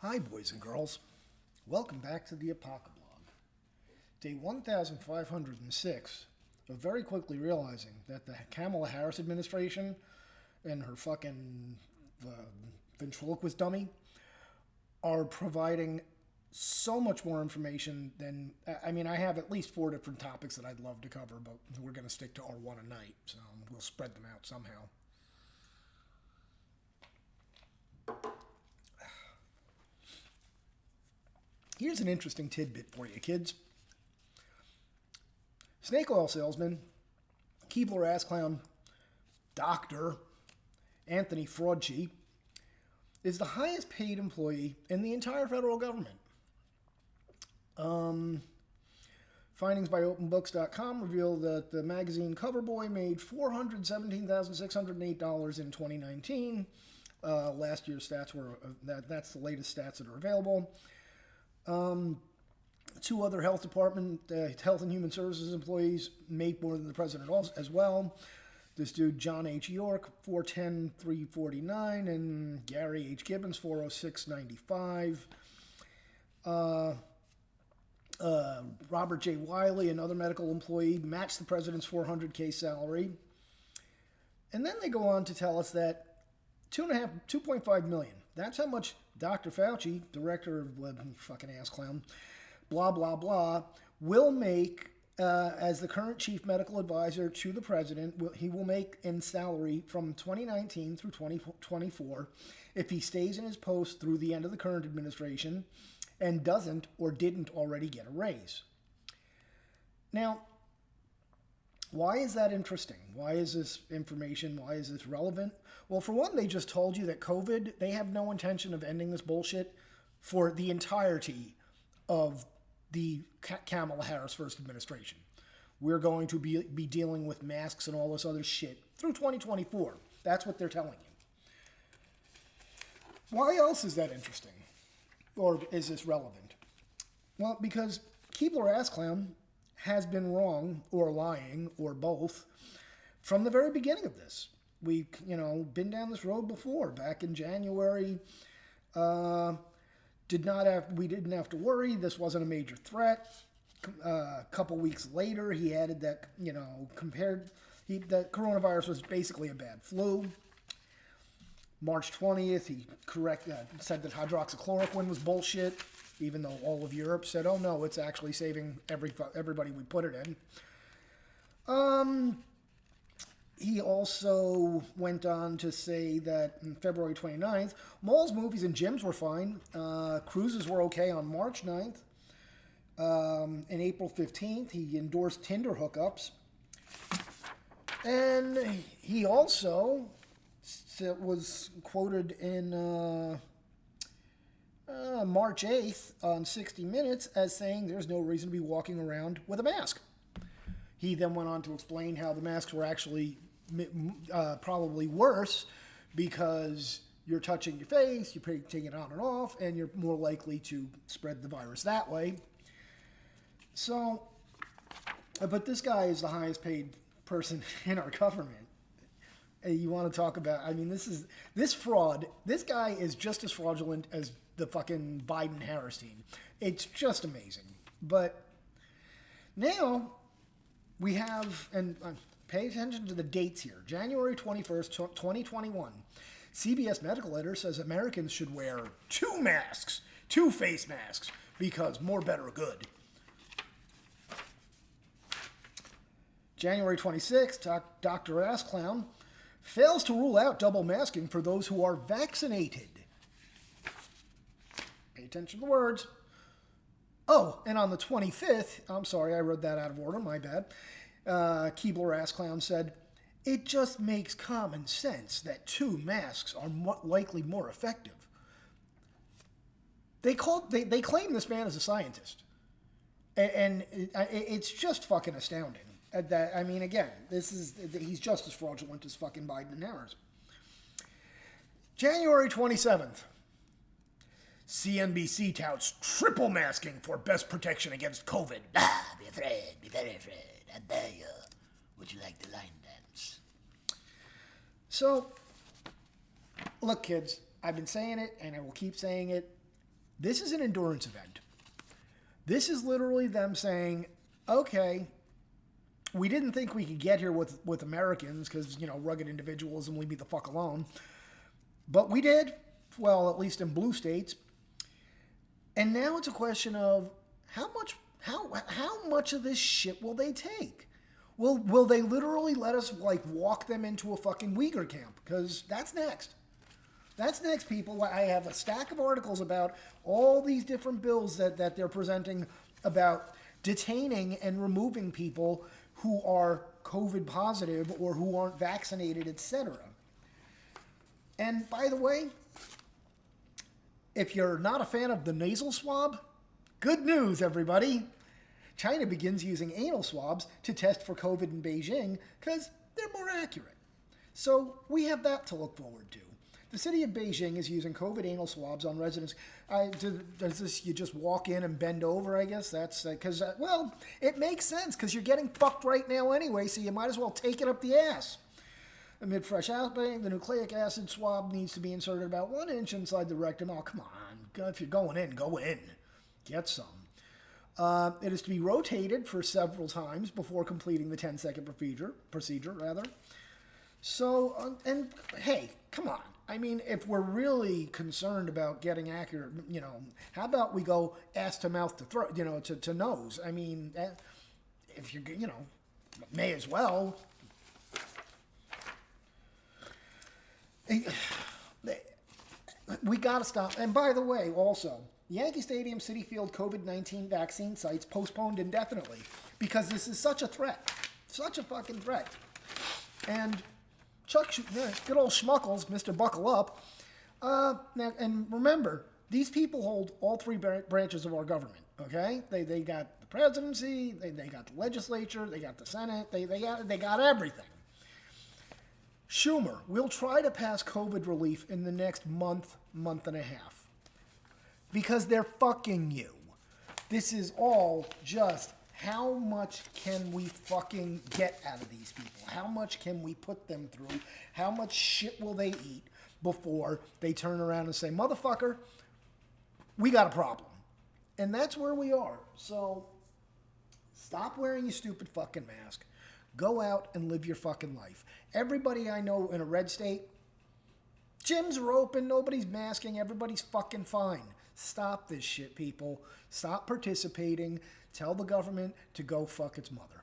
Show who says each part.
Speaker 1: Hi, boys and girls. Welcome back to the Apocablog. Day 1506 of very quickly realizing that the Kamala Harris administration and her fucking ventriloquist dummy are providing so much more information than. I have at least 4 different topics that I'd love to cover, but we're going to stick to our one a night, so we'll spread them out somehow. Here's an interesting tidbit for you, kids. Snake oil salesman, Keebler ass clown, Dr. Anthony Fraudchi is the highest paid employee in the entire federal government. Findings by OpenBooks.com reveal that the magazine cover boy made $417,608 in 2019. Last year's stats were that's the latest stats that are available. 2 other health department, health and human services employees make more than the president as well. This dude, John H. York, 410,349, and Gary H. Gibbons, 406,95. Robert J. Wiley, another medical employee, matched the president's $400K salary. And then they go on to tell us that 2.5 million. That's how much Dr. Fauci, director of fucking ass clown, blah blah blah, will make as the current chief medical advisor to the president. He will make in salary from 2019 through 2024 if he stays in his post through the end of the current administration and doesn't or didn't already get a raise. Now, why is that interesting? Why is this information, why is this relevant? Well, for one, they just told you that COVID, they have no intention of ending this bullshit for the entirety of the Kamala Harris first administration. We're going to be dealing with masks and all this other shit through 2024. That's what they're telling you. Why else is that interesting? Or is this relevant? Well, because Keebler ass clown has been wrong or lying or both from the very beginning of this. We've, been down this road before. Back in January, we didn't have to worry. This wasn't a major threat. A couple weeks later, he added that, that coronavirus was basically a bad flu. March 20th, he said that hydroxychloroquine was bullshit, even though all of Europe said, oh no, it's actually saving everybody we put it in. He also went on to say that on February 29th, malls, movies, and gyms were fine. Cruises were okay on March 9th. And April 15th, he endorsed Tinder hookups. And he also was quoted in March 8th on 60 Minutes as saying there's no reason to be walking around with a mask. He then went on to explain how the masks were actually probably worse because you're touching your face, you're taking it on and off, and you're more likely to spread the virus that way. So, but this guy is the highest paid person in our government. You want to talk about, this fraud, this guy is just as fraudulent as the fucking Biden-Harris team. It's just amazing. But now we have, and pay attention to the dates here. January 21st, 2021. CBS medical editor says Americans should wear 2 masks, 2 face masks, because more better good. January 26th, Dr. Ass Clown fails to rule out double masking for those who are vaccinated. Pay attention to the words. Oh, and on the 25th, I'm sorry, I read that out of order, my bad. Keebler ass clown said, it just makes common sense that 2 masks are likely more effective. They claim this man as a scientist. And it's just fucking astounding. He's just as fraudulent as fucking Biden and Harris. January 27th. CNBC touts triple masking for best protection against COVID.
Speaker 2: Be afraid, be very afraid. I dare you. Would you like the line dance?
Speaker 1: So, look, kids, I've been saying it, and I will keep saying it. This is an endurance event. This is literally them saying, okay, we didn't think we could get here with Americans because, rugged individualism, leave me the fuck alone. But we did, well, at least in blue states. And now it's a question of how much of this shit will they take? Will they literally let us walk them into a fucking Uyghur camp? Because that's next. That's next, people. I have a stack of articles about all these different bills that they're presenting about detaining and removing people who are COVID positive or who aren't vaccinated, etc. And by the way, if you're not a fan of the nasal swab, good news, everybody. China begins using anal swabs to test for COVID in Beijing because they're more accurate. So we have that to look forward to. The city of Beijing is using COVID anal swabs on residents. Does this, you just walk in and bend over, I guess? That's because, well, it makes sense because you're getting fucked right now anyway, so you might as well take it up the ass. Amid fresh outbreak, the nucleic acid swab needs to be inserted about 1 inch inside the rectum. Oh, come on. If you're going in, go in. Get some. It is to be rotated for several times before completing the 10-second procedure. So, and hey, come on. I mean, if we're really concerned about getting accurate, how about we go ass to mouth to throat, to nose? I mean, if you're, may as well. We got to stop. And by the way, also, Yankee Stadium, Citi Field COVID-19 vaccine sites postponed indefinitely because this is such a threat. Such a fucking threat. And good old Schmuckles, Mr. Buckle Up. Now, and remember, these people hold all three branches of our government, okay? They got the presidency, they got the legislature, they got the Senate, they got everything. Schumer, we'll try to pass COVID relief in the next month and a half. Because they're fucking you. This is all just how much can we fucking get out of these people? How much can we put them through? How much shit will they eat before they turn around and say, motherfucker, we got a problem. And that's where we are. So stop wearing your stupid fucking mask. Go out and live your fucking life. Everybody I know in a red state, gyms are open, nobody's masking, everybody's fucking fine. Stop this shit, people. Stop participating. Tell the government to go fuck its mother.